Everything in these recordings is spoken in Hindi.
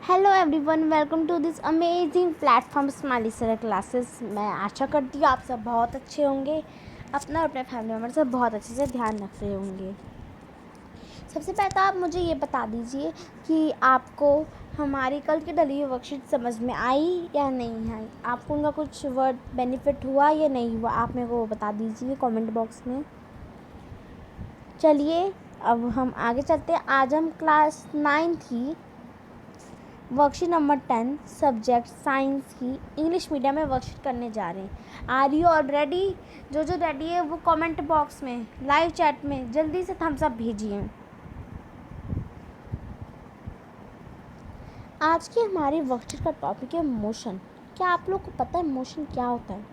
Hello everyone, welcome to this amazing platform smiley sir classes. मैं आशा करती हूँ आप सब बहुत अच्छे होंगे, अपना और अपने फैमिली मेम्बर से बहुत अच्छे से ध्यान रख रहे होंगे। सबसे पहले तो आप मुझे ये बता दीजिए कि आपको हमारी कल की डली हुई वर्कशीट समझ में आई या नहीं आई। आपको उनका कुछ वर्ड बेनिफिट हुआ या नहीं हुआ, आप मेरे को बता दीजिए कमेंट बॉक्स में। चलिए अब हम आगे चलते हैं। आज हम क्लास 9 की वर्कशीट नंबर 10 सब्जेक्ट साइंस की इंग्लिश मीडियम में वर्कशीट करने जा रहे हैं। Are you all ready? जो रेडी है वो कमेंट बॉक्स में लाइव चैट में जल्दी से थम्स अप भेजिए। आज की हमारी वर्कशीट का टॉपिक है मोशन। क्या आप लोग को पता है मोशन क्या होता है?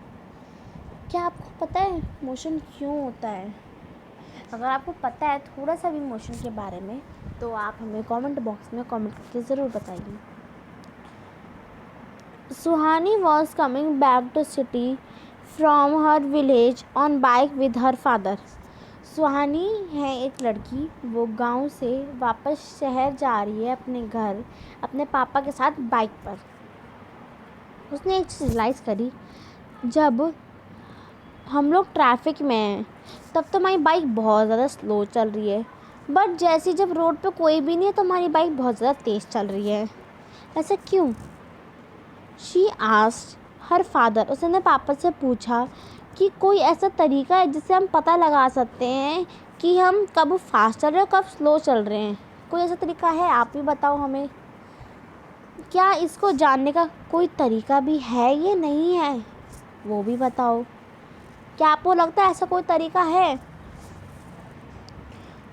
क्या आपको पता है मोशन क्यों होता है? अगर आपको पता है थोड़ा सा भी मोशन के बारे में तो आप हमें कमेंट बॉक्स में कमेंट करके ज़रूर बताइए। Suhani was coming back to city from her village on bike with her father. सुहानी है एक लड़की, वो गांव से वापस शहर जा रही है अपने घर अपने पापा के साथ बाइक पर। उसने एक चीज़ रियलाइज़ करी, जब हम लोग ट्रैफिक में हैं तब तो हमारी बाइक बहुत ज़्यादा स्लो चल रही है, बट जैसे जब रोड पे कोई भी नहीं है तो हमारी बाइक बहुत ज़्यादा तेज़ चल रही है। ऐसा क्यों? She asked her father. उसने पापा से पूछा कि कोई ऐसा तरीका है जिससे हम पता लगा सकते हैं कि हम कब फास्ट चल रहे हैं और कब स्लो चल रहे हैं। कोई ऐसा तरीका है? आप भी बताओ हमें। क्या इसको जानने का कोई तरीका भी है या नहीं है, वो भी बताओ। क्या आपको लगता है ऐसा कोई तरीका है?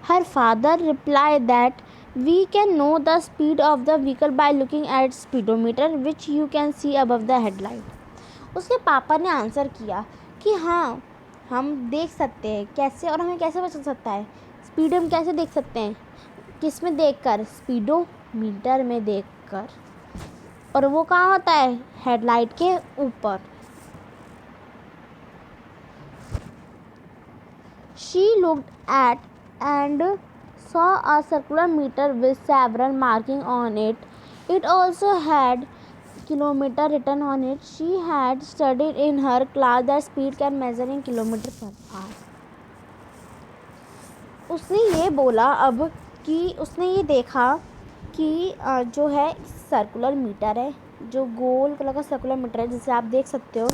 Her father reply that we can know the speed of the vehicle by looking at speedometer which you can see above the headlight. उसके पापा ने आंसर किया कि हाँ, हम देख सकते हैं। कैसे? और हमें कैसे पता चल सकता है? स्पीड हम कैसे देख सकते हैं? किस में देखकर? स्पीडोमीटर में देखकर। और वो कहाँ होता है? हेडलाइट के ऊपर। She looked at and saw a circular meter with several markings on it. It also had kilometer written on it. She had studied in her class that speed can measure in kilometer per hour. उसने ये बोला अब कि उसने ये देखा कि जो है सर्कुलर मीटर है, जो गोल कलर का सर्कुलर मीटर है, जिसे आप देख सकते हो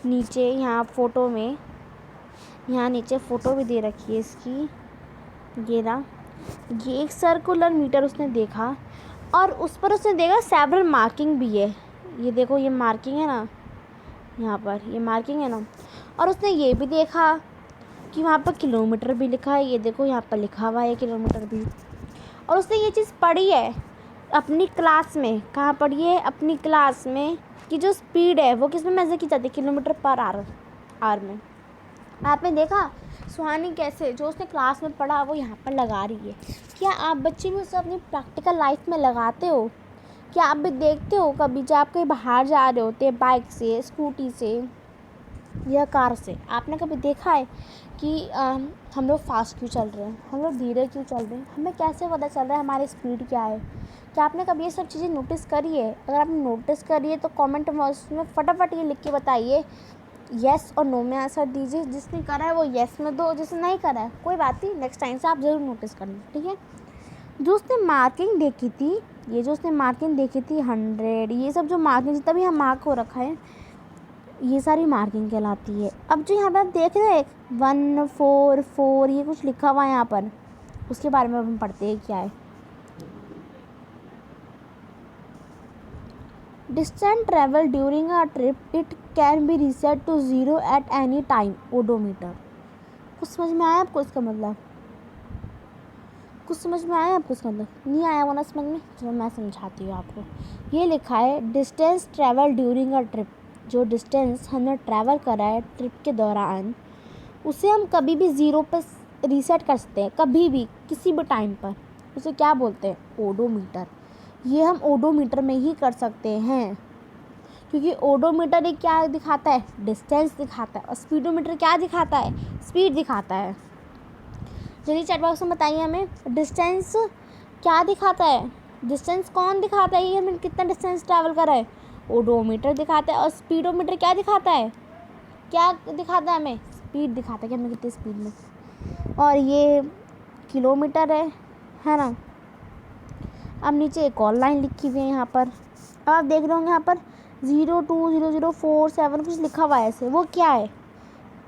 नीचे यहाँ फ़ोटो में। यहाँ नीचे फ़ोटो भी दे रखी है इसकी। ये एक सर्कुलर मीटर उसने देखा और उस पर उसने देखा सेवरल मार्किंग भी है। ये देखो, ये मार्किंग है ना, यहाँ पर ये मार्किंग है ना। और उसने ये भी देखा कि वहाँ पर किलोमीटर भी लिखा है। ये देखो, यहाँ पर लिखा हुआ है किलोमीटर भी। और उसने ये चीज़ पढ़ी है अपनी क्लास में। कहाँ पढ़ी है? अपनी क्लास में, कि जो स्पीड है वो किस में मेज़र की जाती है? किलोमीटर पर आवर में। आपने देखा सुहानी कैसे जो उसने क्लास में पढ़ा वो यहाँ पर लगा रही है। क्या आप बच्चे भी उसे अपनी प्रैक्टिकल लाइफ में लगाते हो? क्या आप भी देखते हो कभी जब आप कहीं बाहर जा रहे होते हैं बाइक से, स्कूटी से या कार से, आपने कभी देखा है कि हम लोग फास्ट क्यों चल रहे हैं, हम लोग धीरे क्यों चल रहे हैं, हमें कैसे पता चल रहा है हमारी स्पीड क्या है? क्या आपने कभी ये सब चीज़ें नोटिस करी है? अगर आपने नोटिस करी है तो कमेंट बॉक्स में फटाफट ये लिख के बताइए। येस और नो में आंसर दीजिए। जिसने करा है वो येस में दो, जिसने नहीं करा है कोई बात नहीं, नेक्स्ट टाइम से आप ज़रूर नोटिस करना, ठीक है? जो उसने मार्किंग देखी थी, ये जो उसने मार्किंग देखी थी 100, ये सब जो मार्किंग जितना भी यहाँ मार्क हो रखा है ये सारी मार्किंग कहलाती है। अब जो यहाँ पर आप देख रहे हैं 144 ये कुछ लिखा हुआ है यहाँ पर, उसके बारे में हम पढ़ते हैं क्या है। Distance travel during a trip, it can be reset to 0 at any time. Odometer. कुछ समझ में आया आपको इसका मतलब? कुछ समझ में आया आपको इसका मतलब? नहीं आया वो ना समझ में? चलो मैं समझाती हूँ आपको। ये लिखा है distance travel during a trip. जो डिस्टेंस हमने ट्रैवल करा है ट्रिप के दौरान, उसे हम कभी भी 0 पर रीसेट कर सकते हैं, कभी भी किसी भी टाइम पर। उसे क्या बोलते हैं? ओडोमीटर। ये हम ओडोमीटर में ही कर सकते हैं, क्योंकि ओडोमीटर एक क्या दिखाता है? डिस्टेंस दिखाता है। और स्पीडोमीटर क्या दिखाता है? स्पीड दिखाता है। जल्दी चैट बॉक्स में बताइए हमें, डिस्टेंस क्या दिखाता है? डिस्टेंस कौन दिखाता है कि हमने कितना डिस्टेंस ट्रैवल करा है? ओडोमीटर दिखाता है। और स्पीडोमीटर क्या दिखाता है? क्या दिखाता है? हमें स्पीड दिखाता है कि हमें कितनी स्पीड में। और ये किलोमीटर है ना। अब नीचे एक और लाइन लिखी हुई है यहाँ पर, अब आप देख रहे होंगे यहाँ पर 020047 कुछ लिखा हुआ है ऐसे, वो क्या है?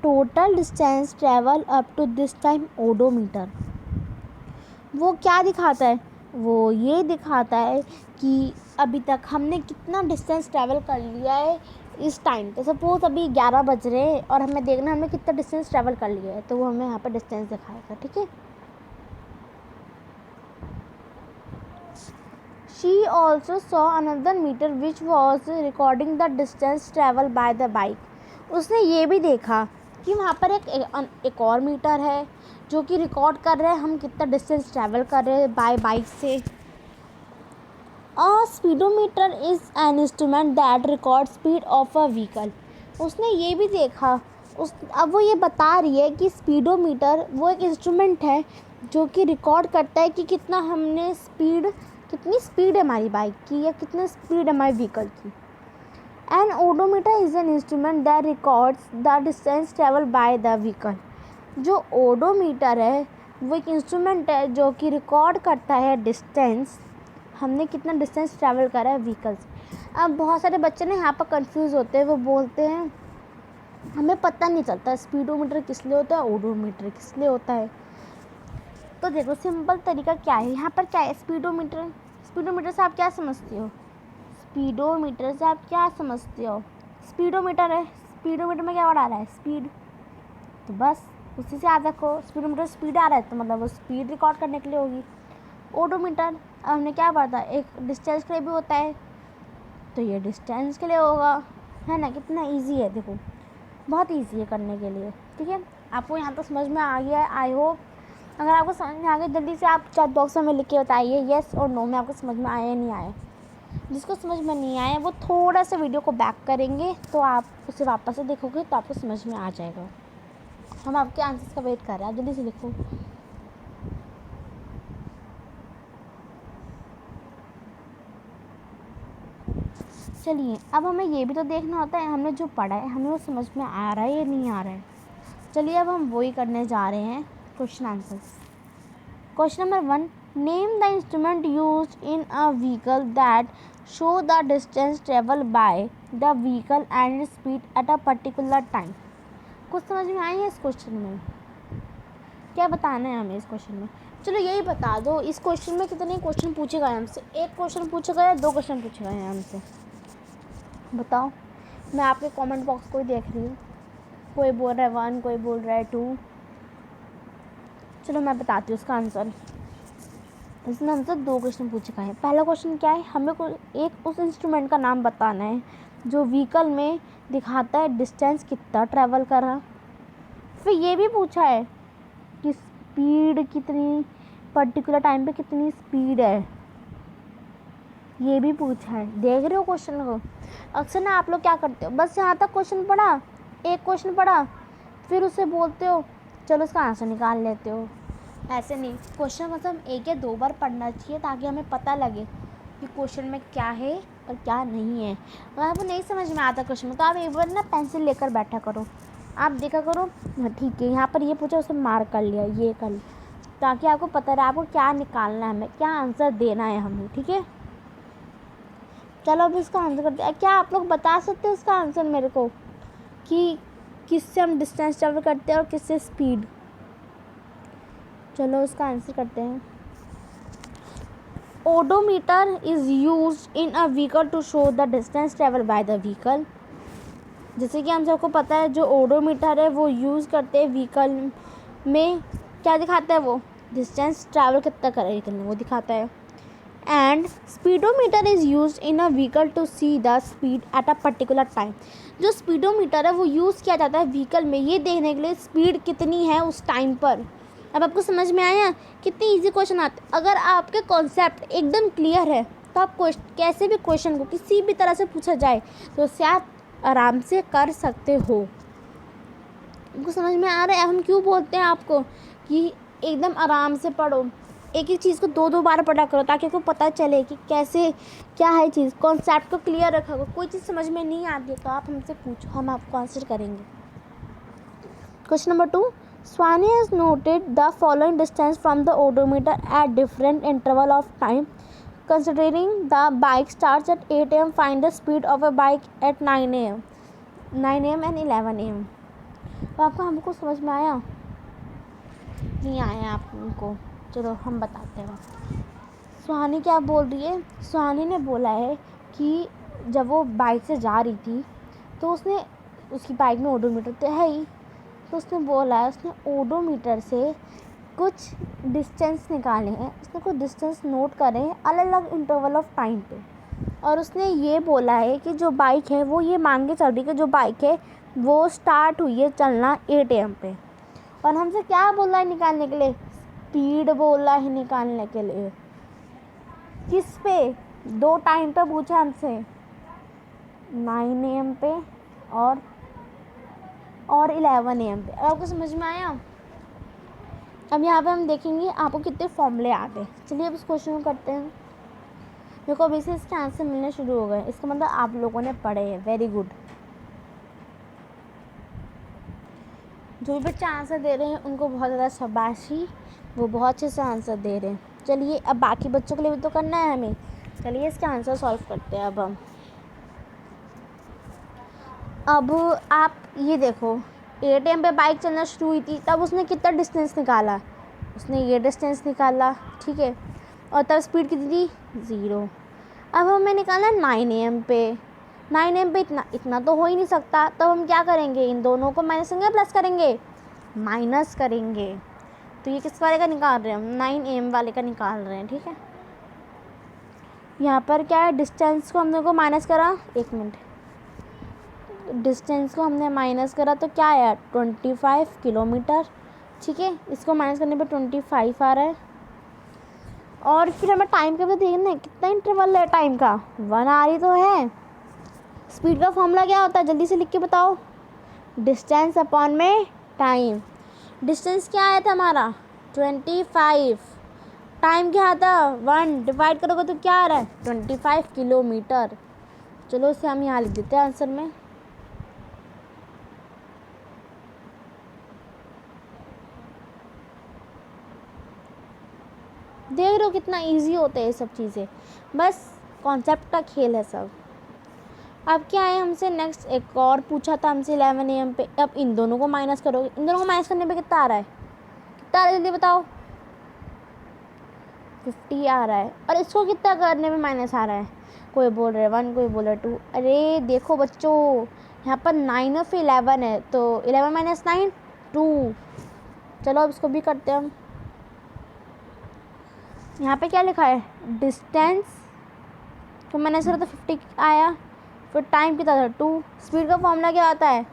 Total distance travel up to this time odometer. वो क्या दिखाता है? वो ये दिखाता है कि अभी तक हमने कितना डिस्टेंस ट्रैवल कर लिया है इस टाइम पे। सपोज अभी 11 बज रहे हैं और हमें देखना है हमने कितना डिस्टेंस ट्रैवल कर लिया है, तो वो हमें यहाँ पर डिस्टेंस दिखाएगा। ठीक है। She also saw another meter which was recording the distance traveled by the bike. उसने ये भी देखा कि वहाँ पर एक और मीटर है जो कि रिकॉर्ड कर रहे हैं हम कितना डिस्टेंस ट्रैवल कर रहे हैं बाय बाइक से। A speedometer is an instrument that records speed of a vehicle. उसने ये भी देखा अब वो ये बता रही है कि स्पीडोमीटर वो एक इंस्ट्रूमेंट है जो कि रिकॉर्ड करता है कि कितनी स्पीड है हमारी बाइक की या कितनी स्पीड है हमारी व्हीकल की। An odometer is an instrument that records the distance travel by the vehicle. जो ओडोमीटर है वो एक इंस्ट्रूमेंट है जो कि रिकॉर्ड करता है डिस्टेंस, हमने कितना डिस्टेंस ट्रैवल करा है व्हीकल से। अब बहुत सारे बच्चे ना यहाँ पर कंफ्यूज होते हैं, वो बोलते हैं हमें पता नहीं चलता स्पीडोमीटर किस लिए होता है, ओडोमीटर किस लिए होता है। तो देखो सिंपल तरीका क्या है, यहाँ पर क्या है? स्पीडोमीटर से आप क्या समझते हो? स्पीडोमीटर से आप क्या समझते हो? स्पीडोमीटर है, स्पीडोमीटर में क्या वर्ड आ रहा है? स्पीड। तो बस उसी से याद रखो, स्पीडोमीटर स्पीड आ रहा है तो मतलब वो स्पीड रिकॉर्ड करने के लिए होगी। ओडोमीटर अब हमने क्या पढ़ा था, एक डिस्टेंस के लिए भी होता है, तो ये डिस्टेंस के लिए होगा, है ना। कितना इजी है, देखो बहुत इजी है करने के लिए। ठीक है, आपको यहाँ तक समझ में आ गया है आई होप। अगर आपको समझ में आ गया जल्दी से आप चैट बॉक्स में लिख के बताइए येस और नो में आपको समझ में आया या नहीं आया। जिसको समझ में नहीं आया वो थोड़ा सा वीडियो को बैक करेंगे तो आप उसे वापस से देखोगे तो आपको समझ में आ जाएगा। हम आपके आंसर्स का वेट कर रहे हैं, आप जल्दी से लिखो। चलिए अब हमें ये भी तो देखना होता है हमने जो पढ़ा है हमें वो समझ में आ रहा है या नहीं आ रहा है। चलिए अब हम वही करने जा रहे हैं, question answers. Question number 1, name the instrument used in a vehicle that show the distance travel by the vehicle and speed at a particular time. कुछ समझ में आए हैं इस क्वेश्चन में? क्या बताना है हमें इस क्वेश्चन में? चलो यही बता दो, इस क्वेश्चन में कितने क्वेश्चन पूछे गए हमसे? एक क्वेश्चन पूछा गया, 2 क्वेश्चन पूछे गए हैं हमसे, बताओ। मैं आपके कमेंट बॉक्स को ही देख रही हूँ, कोई बोल रहा है 1, कोई बोल रहा है 2। चलो मैं बताती हूँ उसका आंसर। इसमें हमसे 2 क्वेश्चन पूछे गए हैं। पहला क्वेश्चन क्या है, हमें एक उस इंस्ट्रूमेंट का नाम बताना है जो व्हीकल में दिखाता है डिस्टेंस कितना ट्रैवल करा। फिर ये भी पूछा है कि स्पीड कितनी, पर्टिकुलर टाइम पे कितनी स्पीड है, ये भी पूछा है। देख रहे हो क्वेश्चन को? अक्सर ना आप लोग क्या करते हो, बस यहाँ तक क्वेश्चन पढ़ा, एक क्वेश्चन पढ़ा, फिर उसे बोलते हो चलो इसका आंसर निकाल लेते हो। ऐसे नहीं, क्वेश्चन मतलब 1 या 2 बार पढ़ना चाहिए ताकि हमें पता लगे कि क्वेश्चन में क्या है और क्या नहीं है। अगर आपको नहीं समझ में आता क्वेश्चन में तो आप एक बार ना पेंसिल लेकर बैठा करो, आप देखा करो ठीक है यहाँ पर ये पूछा उसे मार्क कर लिया, ये कर लिया, ताकि आपको पता रहे आपको क्या निकालना है, हमें क्या आंसर देना है हमें। ठीक है, चलो अब इसका आंसर करते हैं। क्या आप लोग बता सकते हो इसका आंसर मेरे को कि किससे हम डिस्टेंस ट्रेवल करते हैं और किससे स्पीड? चलो इसका आंसर करते हैं। Odometer is used in a vehicle to show the distance travel by the vehicle. जैसे कि हम सबको पता है जो ओडोमीटर है वो यूज़ करते हैं व्हीकल में, क्या दिखाता है वो? डिस्टेंस ट्रैवल कितना करे व्हीकल में वो दिखाता है। And speedometer is used in a vehicle to see the speed at a particular time. जो स्पीडोमीटर है वो यूज़ किया जाता है व्हीकल में ये देखने के लिए स्पीड कितनी है उस टाइम पर। अब आपको समझ में आया कितनी इजी क्वेश्चन आते। अगर आपके कॉन्सेप्ट एकदम क्लियर है तो आप कैसे भी क्वेश्चन को किसी भी तरह से पूछा जाए तो उससे आप आराम से कर सकते हो। आपको समझ में आ रहा है? हम क्यों बोलते हैं आपको कि एकदम आराम से पढ़ो, एक ही चीज़ को दो दो बार पढ़ा करो ताकि आपको पता चले कि कैसे क्या है चीज़, कॉन्सेप्ट को क्लियर रखा करो। कोई चीज़ समझ में नहीं आती है तो आप हमसे पूछो, हम आपको आंसर करेंगे। Question number 2, Swani has noted the following distance from the odometer at different interval of time. Considering the bike starts at 8 a.m. find the speed of a bike at 9 a.m. and 11 a.m. तो आपको हमको समझ में आया? नहीं आया आपको? चलो हम बताते हैं। सुहानी क्या बोल रही है? सुहानी ने बोला है कि जब वो बाइक से जा रही थी तो उसकी बाइक में ओडोमीटर तो है ही, तो उसने बोला है उसने ओडोमीटर से कुछ डिस्टेंस निकाले हैं, उसने कुछ डिस्टेंस नोट करे हैं अलग अलग इंटरवल ऑफ टाइम पे, और उसने ये बोला है कि जो बाइक है वो ये मान के चल रही है कि जो बाइक है वो स्टार्ट हुई है चलना 8 AM पे, और हमसे क्या बोला है निकालने के लिए? स्पीड बोला है निकालने के लिए। किस पे? दो टाइम पे पूछा हमसे, 9 AM पे और 11 AM पे। आपको समझ में आया? अब यहाँ पे हम देखेंगे आपको कितने फॉर्मूले आते हैं। चलिए अब इस क्वेश्चन को करते हैं। देखो अभी से इसके आंसर मिलने शुरू हो गए, इसका मतलब आप लोगों ने पढ़े हैं। Very good. जो भी बच्चे आंसर दे रहे हैं उनको बहुत ज़्यादा शाबाशी, वो बहुत अच्छे से आंसर दे रहे हैं। चलिए अब बाकी बच्चों के लिए भी तो करना है हमें। चलिए इसके आंसर सॉल्व करते हैं। अब आप ये देखो 8 AM पे बाइक चलना शुरू हुई थी, तब उसने कितना डिस्टेंस निकाला? उसने ये डिस्टेंस निकाला, ठीक है, और तब स्पीड कितनी थी? 0। अब हमें निकालना 9 AM पे। 9 AM पे इतना तो हो ही नहीं सकता, तब हम क्या करेंगे? इन दोनों को माइनस करेंगे, प्लस करेंगे? माइनस करेंगे। तो ये किस वाले का निकाल रहे हैं हम? 9 AM वाले का निकाल रहे हैं, ठीक है। यहाँ पर क्या है, डिस्टेंस को हमने को माइनस करा, 1 मिनट, डिस्टेंस को हमने माइनस करा तो क्या आया? 25 किलोमीटर, ठीक है। इसको माइनस करने पे 25 आ रहा है, और फिर हमें टाइम का भी देखना है, कितना इंटरवल है टाइम का? 1 आ रही तो है। स्पीड का फॉर्मूला क्या होता है? जल्दी से लिख के बताओ। डिस्टेंस अपॉन में टाइम। डिस्टेंस क्या आया था हमारा? 25। टाइम क्या आता? 1 डिवाइड करोगे तो क्या आ रहा है? 25 किलोमीटर। चलो इसे हम यहाँ लिख देते हैं आंसर में। देख रहे हो कितना इजी होता है ये सब चीज़ें, बस कॉन्सेप्ट का खेल है सब। अब क्या है, हमसे नेक्स्ट एक और पूछा था हमसे 11 AM पे। अब इन दोनों को माइनस करोगे, इन दोनों को माइनस करने पे कितना आ रहा है? कितना आ रहा है जल्दी बताओ? 50 आ रहा है। और इसको कितना करने पे माइनस आ रहा है? कोई बोल रहा है 1, कोई बोल रहा है 2। अरे देखो बच्चों, यहाँ पर 9 और फिर 11 है, तो 11 माइनस 9 2। चलो अब इसको भी करते हैं हम। यहाँ पे क्या लिखा है? डिस्टेंस तो मैंने सर तो 50 आया, फिर टाइम कितना था? 2। स्पीड का फॉर्मूला क्या आता है?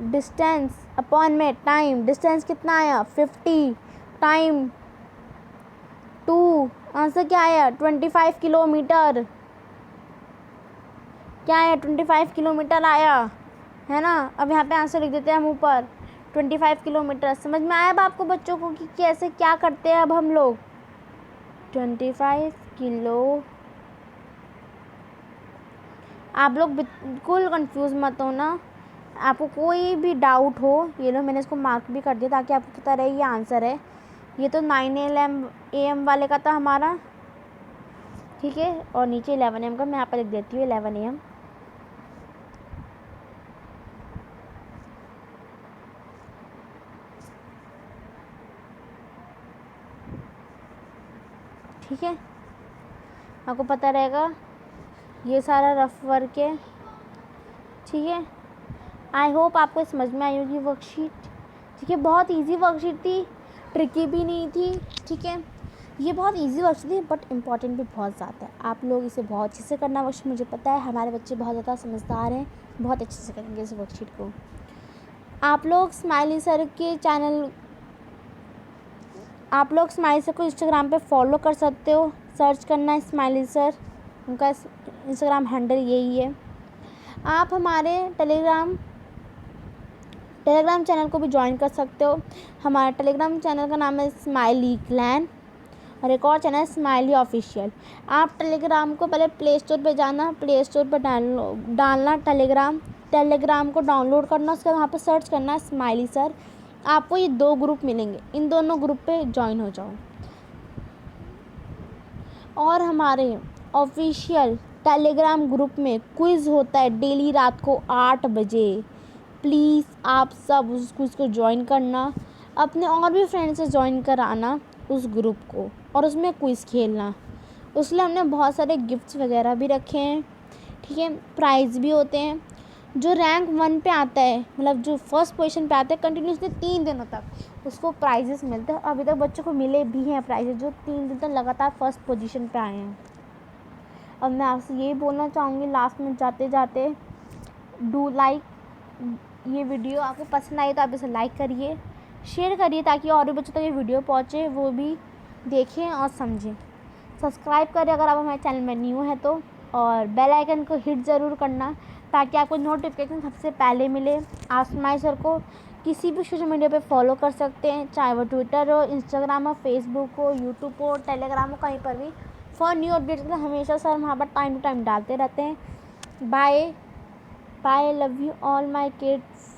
डिस्टेंस अपॉन में टाइम। डिस्टेंस कितना आया? 50, टाइम 2। आंसर क्या आया? 25 किलोमीटर। क्या आया? 25 किलोमीटर आया, है ना। अब यहाँ पे आंसर लिख देते हैं हम ऊपर, 25 किलोमीटर। समझ में आया अब आपको बच्चों को कि कैसे क्या करते हैं अब हम लोग? 25 किलो। आप लोग बिल्कुल कंफ्यूज मत हो ना, आपको कोई भी डाउट हो, ये लो मैंने इसको मार्क भी कर दिया ताकि आपको पता रहे ये आंसर है। ये तो 9 AM वाले का था हमारा, ठीक है, और नीचे 11 AM का मैं यहाँ पर लिख देती हूँ 11 AM। ठीक है, आपको पता रहेगा ये सारा रफ वर्क है, ठीक है। आई होप आपको समझ में आई होगी वर्कशीट, ठीक है। बहुत इजी वर्कशीट थी, ट्रिकी भी नहीं थी, ठीक है। ये बहुत इजी वर्कशीट थी बट इम्पॉर्टेंट भी बहुत ज़्यादा है। आप लोग इसे बहुत अच्छे से करना वर्कशीट, मुझे पता है हमारे बच्चे बहुत ज़्यादा समझदार हैं, बहुत अच्छे से करेंगे इस वर्कशीट को। आप लोग स्माइली सर के चैनल, आप लोग स्माइली सर को इंस्टाग्राम पे फॉलो कर सकते हो, सर्च करना है स्माइली सर, उनका इंस्टाग्राम हैंडल यही है। आप हमारे टेलीग्राम चैनल को भी ज्वाइन कर सकते हो। हमारा टेलीग्राम चैनल का नाम है स्माइली क्लैन, और एक और चैनल है स्माइली ऑफिशियल। आप टेलीग्राम को पहले प्ले स्टोर पे जाना, प्ले स्टोर पर डालना टेलीग्राम को डाउनलोड करना, उसके बाद वहाँ पर सर्च करना स्माइली सर। आपको ये 2 ग्रुप मिलेंगे, इन दोनों ग्रुप पे ज्वाइन हो जाओ। और हमारे ऑफिशियल टेलीग्राम ग्रुप में क्विज़ होता है डेली रात को 8 बजे। प्लीज़ आप सब उस क्विज़ को ज्वाइन करना, अपने और भी फ्रेंड से ज्वाइन कराना उस ग्रुप को, और उसमें क्विज़ खेलना। उसमें हमने बहुत सारे गिफ्ट्स वगैरह भी रखे हैं, ठीक है, प्राइज़ भी होते हैं। जो रैंक 1 पे आता है, मतलब जो फर्स्ट पोजीशन पे आता है, कंटिन्यूसली 3 दिनों तक उसको प्राइजेस मिलते हैं। अभी तक बच्चों को मिले भी हैं प्राइजेस, जो 3 दिन तक लगातार फर्स्ट पोजीशन पे आए हैं। अब मैं आपसे यही बोलना चाहूँगी लास्ट में जाते जाते, डू लाइक, ये वीडियो आपको पसंद आई तो आप इसे लाइक करिए, शेयर करिए, ताकि और भी बच्चों तक ये वीडियो पहुँचे, वो भी देखें और समझें। सब्सक्राइब करें अगर आप हमारे चैनल में न्यू है तो, और बेल आइकन को हिट ज़रूर करना ताकि आपको नोटिफिकेशन सबसे पहले मिले। आप स्माइल सर को किसी भी सोशल मीडिया पे फॉलो कर सकते हैं, चाहे वो ट्विटर हो, इंस्टाग्राम हो, फेसबुक हो, यूट्यूब हो, टेलीग्राम हो, कहीं पर भी। फॉर न्यू अपडेट्स के लिए हमेशा सर वहाँ पर टाइम टू टाइम डालते रहते हैं। Bye bye, love you all my kids.